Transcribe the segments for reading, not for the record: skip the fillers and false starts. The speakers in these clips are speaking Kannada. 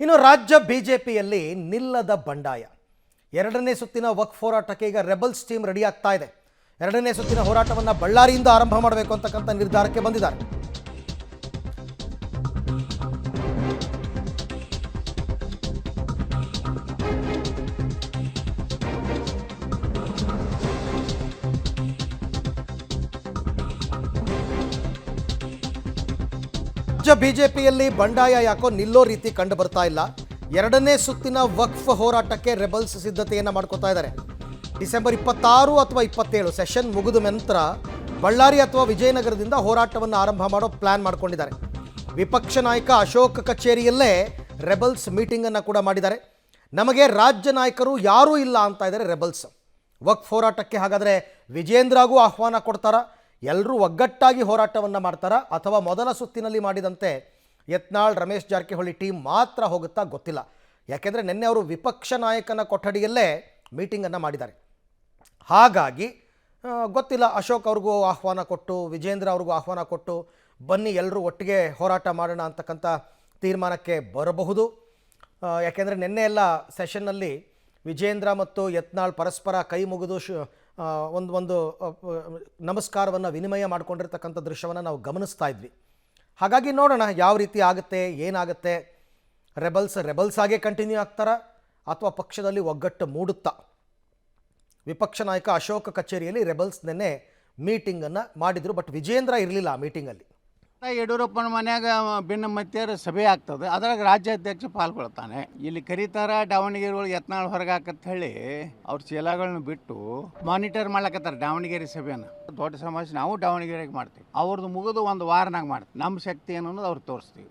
ಇನ್ನು ರಾಜ್ಯ ಬಿಜೆಪಿಯಲ್ಲಿ ನಿಲ್ಲದ ಬಂಡಾಯ. ಎರಡನೇ ಸುತ್ತಿನ ವಕ್ಫ್ ಹೋರಾಟಕ್ಕೆ ಈಗ ರೆಬಲ್ಸ್ ಟೀಮ್ ರೆಡಿ ಆಗ್ತಾ ಇದೆ. ಎರಡನೇ ಸುತ್ತಿನ ಹೋರಾಟವನ್ನು ಬಳ್ಳಾರಿಯಿಂದ ಆರಂಭ ಮಾಡಬೇಕು ಅಂತಕ್ಕಂಥ ನಿರ್ಧಾರಕ್ಕೆ ಬಂದಿದ್ದಾರೆ. ರಾಜ್ಯ ಬಿಜೆಪಿಯಲ್ಲಿ ಬಂಡಾಯ ಯಾಕೋ ನಿಲ್ಲೋ ರೀತಿ ಕಂಡು ಬರ್ತಾ ಇಲ್ಲ. ಎರಡನೇ ಸುತ್ತಿನ ವಕ್ಫ್ ಹೋರಾಟಕ್ಕೆ ರೆಬಲ್ಸ್ ಸಿದ್ಧತೆಯನ್ನು ಮಾಡ್ಕೋತಾ ಇದ್ದಾರೆ. ಡಿಸೆಂಬರ್ 26 ಅಥವಾ 27 ಸೆಷನ್ ಮುಗಿದ ನಂತರ ಬಳ್ಳಾರಿ ಅಥವಾ ವಿಜಯನಗರದಿಂದ ಹೋರಾಟವನ್ನು ಆರಂಭ ಮಾಡೋ ಪ್ಲಾನ್ ಮಾಡ್ಕೊಂಡಿದ್ದಾರೆ. ವಿಪಕ್ಷ ನಾಯಕ ಅಶೋಕ್ ಕಚೇರಿಯಲ್ಲೇ ರೆಬಲ್ಸ್ ಮೀಟಿಂಗನ್ನು ಕೂಡ ಮಾಡಿದ್ದಾರೆ. ನಮಗೆ ರಾಜ್ಯ ನಾಯಕರು ಯಾರೂ ಇಲ್ಲ ಅಂತ ಇದ್ದಾರೆ ರೆಬಲ್ಸ್. ವಕ್ಫ್ ಹೋರಾಟಕ್ಕೆ ಹಾಗಾದರೆ ವಿಜೇಂದ್ರಗೂ ಆಹ್ವಾನ ಕೊಡ್ತಾರಾ, ಎಲ್ಲರೂ ಒಗ್ಗಟ್ಟಾಗಿ ಹೋರಾಟವನ್ನು ಮಾಡ್ತಾರಾ, ಅಥವಾ ಮೊದಲ ಸುತ್ತಿನಲ್ಲಿ ಮಾಡಿದಂತೆ ಯತ್ನಾಳ್ ರಮೇಶ್ ಜಾರಕಿಹೊಳಿ ಟೀಮ್ ಮಾತ್ರ ಹೋಗುತ್ತಾ ಗೊತ್ತಿಲ್ಲ. ಯಾಕೆಂದರೆ ನಿನ್ನೆ ಅವರು ವಿಪಕ್ಷ ನಾಯಕನ ಕೊಠಡಿಯಲ್ಲೇ ಮೀಟಿಂಗನ್ನು ಮಾಡಿದ್ದಾರೆ. ಹಾಗಾಗಿ ಗೊತ್ತಿಲ್ಲ, ಅಶೋಕ್ ಅವ್ರಿಗೂ ಆಹ್ವಾನ ಕೊಟ್ಟು ವಿಜೇಂದ್ರ ಅವ್ರಿಗೂ ಆಹ್ವಾನ ಕೊಟ್ಟು ಬನ್ನಿ ಎಲ್ಲರೂ ಒಟ್ಟಿಗೆ ಹೋರಾಟ ಮಾಡೋಣ ಅಂತಕ್ಕಂಥ ತೀರ್ಮಾನಕ್ಕೆ ಬರಬಹುದು. ಯಾಕೆಂದರೆ ನಿನ್ನೆ ಎಲ್ಲ ಸೆಷನ್ನಲ್ಲಿ ವಿಜೇಂದ್ರ ಮತ್ತು ಯತ್ನಾಳ್ ಪರಸ್ಪರ ಕೈ ಮುಗಿದು ಒಂದು ನಮಸ್ಕಾರವನ್ನು ವಿನಿಮಯ ಮಾಡಿಕೊಂಡಿರ್ತಕ್ಕಂಥ ದೃಶ್ಯವನ್ನು ನಾವು ಗಮನಿಸ್ತಾ ಇದ್ವಿ. ಹಾಗಾಗಿ ನೋಡೋಣ ಯಾವ ರೀತಿ ಆಗುತ್ತೆ, ಏನಾಗುತ್ತೆ. ರೆಬಲ್ಸ್ ಆಗೇ ಕಂಟಿನ್ಯೂ ಆಗ್ತಾರಾ ಅಥವಾ ಪಕ್ಷದಲ್ಲಿ ಒಗ್ಗಟ್ಟು ಮೂಡುತ್ತಾ? ವಿಪಕ್ಷ ನಾಯಕ ಅಶೋಕ್ ಕಚೇರಿಯಲ್ಲಿ ರೆಬಲ್ಸ್ ನಿನ್ನೆ ಮೀಟಿಂಗನ್ನು ಮಾಡಿದರು. ಬಟ್ ವಿಜೇಂದ್ರ ಇರಲಿಲ್ಲ ಆ ಮೀಟಿಂಗಲ್ಲಿ. ಯಡಿಯೂರಪ್ಪನ ಮನ್ಯಾಗ ಭಿನ್ನಮತ್ಯರ ಸಭೆ ಆಗ್ತದೆ, ಅದ್ರಾಗ ರಾಜ್ಯಾಧ್ಯಕ್ಷ ಪಾಲ್ಗೊಳ್ತಾನೆ. ಇಲ್ಲಿ ಕರೀತಾರ ದಾವಣಗೆರೆ ಒಳಗೆ ಯತ್ನಾಳ್ ಹೊರಗೆ ಹಾಕತ್ ಹೇಳಿ ಅವ್ರ ಚೀಲಗಳನ್ನ ಬಿಟ್ಟು ಮಾನಿಟರ್ ಮಾಡ್ಲಕತ್ತಾರ ದಾವಣಗೆರೆ ಸಭೆನ. ದೊಡ್ಡ ಸಮಸ್ಯೆ ನಾವು ದಾವಣಗೆರೆಗೆ ಮಾಡ್ತೀವಿ, ಅವ್ರದ್ದು ಮುಗಿದು ಒಂದು ವಾರನಾಗ ಮಾಡ್ತೀವಿ. ನಮ್ಮ ಶಕ್ತಿ ಏನು ಅನ್ನೋದು ಅವ್ರು ತೋರಿಸ್ತೀವಿ.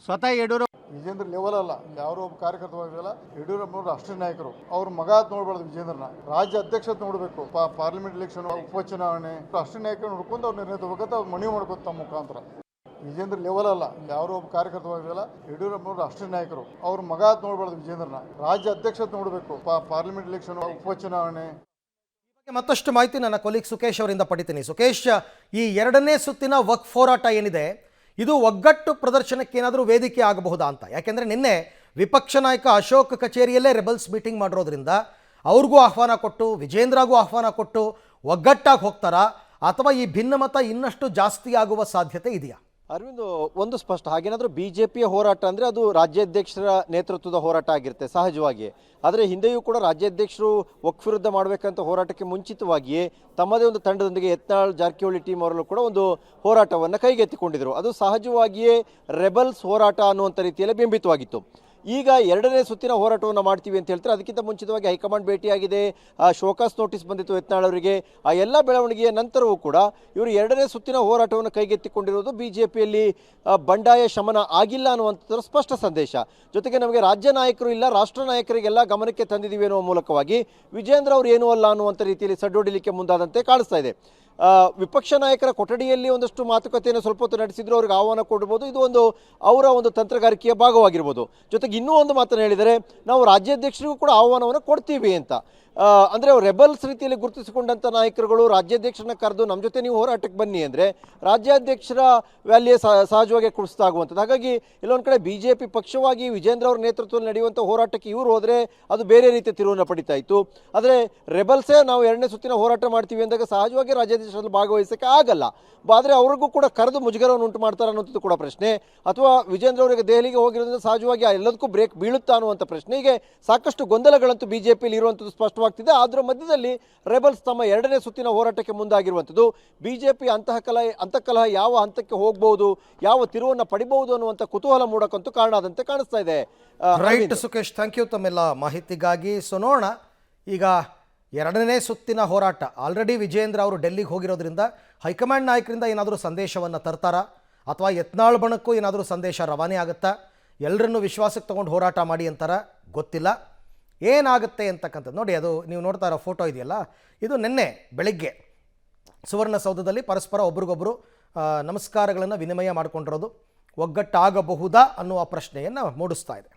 ಸ್ವತಃ ಯಡಿಯೂರಪ್ಪ ವಿಜೇಂದ್ರ ಲೆವೆಲ್ ಅಲ್ಲ, ಯಾರೋ ಒಬ್ಬ ಕಾರ್ಯಕರ್ತವಾಗಿರಲ್ಲ. ಯಡಿಯೂರಪ್ಪನವರು ರಾಷ್ಟ್ರೀಯ ನಾಯಕರು, ಅವ್ರ ಮಗ ಅಂತ ನೋಡ್ಬಾರ್ದು. ವಿಜೇಂದ್ರನ ರಾಜ್ಯ ಅಧ್ಯಕ್ಷತೆ ನೋಡಬೇಕು. ಪಾರ್ಲಿಮೆಂಟ್ ಎಲೆಕ್ಷನ್, ಉಪಚುನಾವಣೆ, ರಾಷ್ಟ್ರೀಯ ನಾಯಕರು ನೋಡ್ಕೊಂಡು ಅವ್ರು ನಿರ್ಣಯ ತಗೋಬೇಕಂತ ಅವ್ರು ಮನವಿ ಮಾಡ್ಕೋತ ತಮ್ಮ ಮುಖಾಂತರ. ವಿಜೇಂದ್ರ ಲೆವೆಲ್ ಅಲ್ಲ, ಯಾರೋ ಒಬ್ಬ ಕಾರ್ಯಕರ್ತವಾಗಿರಲ್ಲ. ಯಡಿಯೂರಪ್ಪನವರು ರಾಷ್ಟ್ರೀಯ ನಾಯಕರು, ಅವ್ರ ಮಗ ಅಂತ ನೋಡ್ಬಾರ್ದು. ವಿಜೇಂದ್ರನ ರಾಜ್ಯ ಅಧ್ಯಕ್ಷತೆ ನೋಡಬೇಕು. ಪಾರ್ಲಿಮೆಂಟ್ ಎಲೆಕ್ಷನ್, ಉಪಚುನಾವಣೆ. ಮತ್ತಷ್ಟು ಮಾಹಿತಿ ನನ್ನ ಕೊಲೀಗ್ ಸುಖೇಶ್ ಅವರಿಂದ ಪಡಿತೀನಿ. ಸುಖೇಶ್, ಈ ಎರಡನೇ ಸುತ್ತಿನ ವಕ್ಫ್ ಹೋರಾಟ ಏನಿದೆ, ಇದು ಒಗ್ಗಟ್ಟು ಪ್ರದರ್ಶನಕ್ಕೆ ಏನಾದರೂ ವೇದಿಕೆ ಆಗಬಹುದಾ ಅಂತ? ಯಾಕೆಂದರೆ ನಿನ್ನೆ ವಿಪಕ್ಷ ನಾಯಕ ಅಶೋಕ್ ಕಚೇರಿಯಲ್ಲೇ ರೆಬಲ್ಸ್ ಮೀಟಿಂಗ್ ಮಾಡಿರೋದ್ರಿಂದ ಅವ್ರಿಗೂ ಆಹ್ವಾನ ಕೊಟ್ಟು ವಿಜೇಂದ್ರಗೂ ಆಹ್ವಾನ ಕೊಟ್ಟು ಒಗ್ಗಟ್ಟಾಗಿ ಹೋಗ್ತಾರಾ, ಅಥವಾ ಈ ಭಿನ್ನಮತ ಇನ್ನಷ್ಟು ಜಾಸ್ತಿ ಆಗುವ ಸಾಧ್ಯತೆ ಇದೆಯಾ? ಅರವಿಂದ್, ಒಂದು ಸ್ಪಷ್ಟ, ಹಾಗೇನಾದರೂ ಬಿಜೆಪಿಯ ಹೋರಾಟ ಅಂದರೆ ಅದು ರಾಜ್ಯಾಧ್ಯಕ್ಷರ ನೇತೃತ್ವದ ಹೋರಾಟ ಆಗಿರುತ್ತೆ ಸಹಜವಾಗಿ. ಆದರೆ ಹಿಂದೆಯೂ ಕೂಡ ರಾಜ್ಯಾಧ್ಯಕ್ಷರು ವಕ್ಫ್ ವಿರುದ್ಧ ಮಾಡಬೇಕಂತ ಹೋರಾಟಕ್ಕೆ ಮುಂಚಿತವಾಗಿಯೇ ತಮ್ಮದೇ ಒಂದು ತಂಡದೊಂದಿಗೆ ಯತ್ನಾಳ್ ಜಾರಕಿಹೊಳಿ ಟೀಮ್ ಅವರಲ್ಲೂ ಕೂಡ ಒಂದು ಹೋರಾಟವನ್ನು ಕೈಗೆತ್ತಿಕೊಂಡಿದ್ರು. ಅದು ಸಹಜವಾಗಿಯೇ ರೆಬಲ್ಸ್ ಹೋರಾಟ ಅನ್ನುವಂಥ ರೀತಿಯಲ್ಲಿ ಬಿಂಬಿತವಾಗಿತ್ತು. ಈಗ ಎರಡನೇ ಸುತ್ತಿನ ಹೋರಾಟವನ್ನು ಮಾಡ್ತೀವಿ ಅಂತ ಹೇಳ್ತಾರೆ. ಅದಕ್ಕಿಂತ ಮುಂಚಿತವಾಗಿ ಹೈಕಮಾಂಡ್ ಭೇಟಿಯಾಗಿದೆ, ಶೋಕಾಸ್ ನೋಟಿಸ್ ಬಂದಿತ್ತು ಯತ್ನಾಳ್ ಅವರಿಗೆ. ಆ ಎಲ್ಲ ಬೆಳವಣಿಗೆಯ ನಂತರವೂ ಕೂಡ ಇವರು ಎರಡನೇ ಸುತ್ತಿನ ಹೋರಾಟವನ್ನು ಕೈಗೆತ್ತಿಕೊಂಡಿರೋದು ಬಿಜೆಪಿಯಲ್ಲಿ ಬಂಡಾಯ ಶಮನ ಆಗಿಲ್ಲ ಅನ್ನುವಂಥದ್ದು ಸ್ಪಷ್ಟ ಸಂದೇಶ. ಜೊತೆಗೆ ನಮಗೆ ರಾಜ್ಯ ನಾಯಕರು ಇಲ್ಲ, ರಾಷ್ಟ್ರ ನಾಯಕರಿಗೆಲ್ಲ ಗಮನಕ್ಕೆ ತಂದಿದ್ದೀವಿ ಅನ್ನುವ ಮೂಲಕವಾಗಿ ವಿಜೇಂದ್ರ ಅವರು ಏನೂ ಅಲ್ಲ ಅನ್ನುವಂಥ ರೀತಿಯಲ್ಲಿ ಸಡ್ಡೊಡಿಲಿಕ್ಕೆ ಮುಂದಾದಂತೆ ಕಾಣಿಸ್ತಾ ಇದೆ. ವಿಪಕ್ಷ ನಾಯಕರ ಕೊಠಡಿಯಲ್ಲಿ ಒಂದಷ್ಟು ಮಾತುಕತೆಯನ್ನು ಸ್ವಲ್ಪ ಹೊತ್ತು ನಡೆಸಿದ್ರು, ಅವ್ರಿಗೆ ಆಹ್ವಾನ ಕೊಡ್ಬೋದು. ಇದು ಒಂದು ಅವರ ಒಂದು ತಂತ್ರಗಾರಿಕೆಯ ಭಾಗವಾಗಿರ್ಬೋದು. ಜೊತೆಗೆ ಇನ್ನೂ ಒಂದು ಮಾತನ್ನು ಹೇಳಿದರೆ, ನಾವು ರಾಜ್ಯಾಧ್ಯಕ್ಷರಿಗೂ ಕೂಡ ಆಹ್ವಾನವನ್ನು ಕೊಡ್ತೀವಿ ಅಂತ. ಅಂದರೆ ರೆಬಲ್ಸ್ ರೀತಿಯಲ್ಲಿ ಗುರುತಿಸಿಕೊಂಡಂಥ ನಾಯಕರುಗಳು ರಾಜ್ಯಾಧ್ಯಕ್ಷರನ್ನ ಕರೆದು ನಮ್ಮ ಜೊತೆ ನೀವು ಹೋರಾಟಕ್ಕೆ ಬನ್ನಿ ಅಂದರೆ ರಾಜ್ಯಾಧ್ಯಕ್ಷರ ವ್ಯಾಲ್ಯೇ ಸಹಜವಾಗಿ ಕುಡಿಸ್ತಾಗುವಂಥದ್ದು. ಹಾಗಾಗಿ ಇಲ್ಲೊಂದು ಕಡೆ ಬಿಜೆಪಿ ಪಕ್ಷವಾಗಿ ವಿಜೇಂದ್ರ ಅವರ ನೇತೃತ್ವದಲ್ಲಿ ನಡೆಯುವಂಥ ಹೋರಾಟಕ್ಕೆ ಇವರು ಹೋದರೆ ಅದು ಬೇರೆ ರೀತಿಯ ತಿರುವನ್ನು ಪಡಿತಾ ಇತ್ತು. ಆದರೆ ರೆಬಲ್ಸೇ ನಾವು ಎರಡನೇ ಸುತ್ತಿನ ಹೋರಾಟ ಮಾಡ್ತೀವಿ ಅಂದಾಗ ಸಹಜವಾಗಿ ರಾಜ್ಯಾಧ್ಯಕ್ಷರಲ್ಲಿ ಭಾಗವಹಿಸೋಕ್ಕೆ ಆಗಲ್ಲ. ಆದರೆ ಅವ್ರಿಗೂ ಕೂಡ ಕರೆದು ಮುಜುಗರವನ್ನು ಉಂಟು ಮಾಡ್ತಾರೆ ಅನ್ನೋಂಥದ್ದು ಕೂಡ ಪ್ರಶ್ನೆ. ಅಥವಾ ವಿಜೇಂದ್ರ ಅವರಿಗೆ ದೆಹಲಿಗೆ ಹೋಗಿರೋದ್ರಿಂದ ಸಹಜವಾಗಿ ಎಲ್ಲದಕ್ಕೂ ಬ್ರೇಕ್ ಬೀಳುತ್ತಾ ಅನ್ನುವಂಥ ಪ್ರಶ್ನೆ. ಹೀಗೆ ಸಾಕಷ್ಟು ಗೊಂದಲಗಳಂತೂ ಬಿಜೆಪಿಯಲ್ಲಿ ಇರುವಂಥದ್ದು ಸ್ಪಷ್ಟವಾಗ್ತಿದೆ. ಅದರ ಮಧ್ಯದಲ್ಲಿ ರೆಬಲ್ಸ್ ತಮ್ಮ ಎರಡನೇ ಸುತ್ತಿನ ಹೋರಾಟಕ್ಕೆ ಮುಂದಾಗಿರುವಂಥದ್ದು. ಬಿಜೆಪಿ ಅಂತಃಕಲಹ ಯಾವ ಹಂತಕ್ಕೆ ಹೋಗಬಹುದು, ಯಾವ ತಿರುವನ್ನು ಪಡಿಬಹುದು ಅನ್ನುವಂಥ ಕುತೂಹಲ ಮೂಡಕ್ಕಂತೂ ಕಾರಣ ಆದಂತೆ ಕಾಣಿಸ್ತಾ ಇದೆ. ರೈಟ್ ಸುಖೇಶ್, ಥ್ಯಾಂಕ್ ಯು ತಮ್ಮೆಲ್ಲ ಮಾಹಿತಿಗಾಗಿ. ಸೊ ನೋಡೋಣ, ಈಗ ಎರಡನೇ ಸುತ್ತಿನ ಹೋರಾಟ ಆಲ್ರೆಡಿ ವಿಜೇಂದ್ರ ಅವರು ಡೆಲ್ಲಿಗೆ ಹೋಗಿರೋದ್ರಿಂದ ಹೈಕಮಾಂಡ್ ನಾಯಕರಿಂದ ಏನಾದರೂ ಸಂದೇಶವನ್ನು ತರ್ತಾರಾ, ಅಥವಾ ಯತ್ನಾಳ್ ಬಣಕ್ಕೂ ಏನಾದರೂ ಸಂದೇಶ ರವಾನೆ ಆಗುತ್ತಾ? ಎಲ್ಲರನ್ನೂ ವಿಶ್ವಾಸಕ್ಕೆ ತೊಗೊಂಡು ಹೋರಾಟ ಮಾಡಿ ಅಂತಾರ, ಗೊತ್ತಿಲ್ಲ. ಏನಾಗುತ್ತೆ ಅಂತಕ್ಕಂಥದ್ದು ನೋಡಿ. ಅದು ನೀವು ನೋಡ್ತಾ ಇರೋ ಫೋಟೋ ಇದೆಯಲ್ಲ, ಇದು ನಿನ್ನೆ ಬೆಳಗ್ಗೆ ಸುವರ್ಣಸೌಧದಲ್ಲಿ ಪರಸ್ಪರ ಒಬ್ರಿಗೊಬ್ಬರು ನಮಸ್ಕಾರಗಳನ್ನು ವಿನಿಮಯ ಮಾಡಿಕೊಂಡಿರೋದು. ಒಗ್ಗಟ್ಟಾಗಬಹುದಾ ಅನ್ನುವ ಪ್ರಶ್ನೆಯನ್ನು ಮೂಡಿಸ್ತಾ ಇದೆ.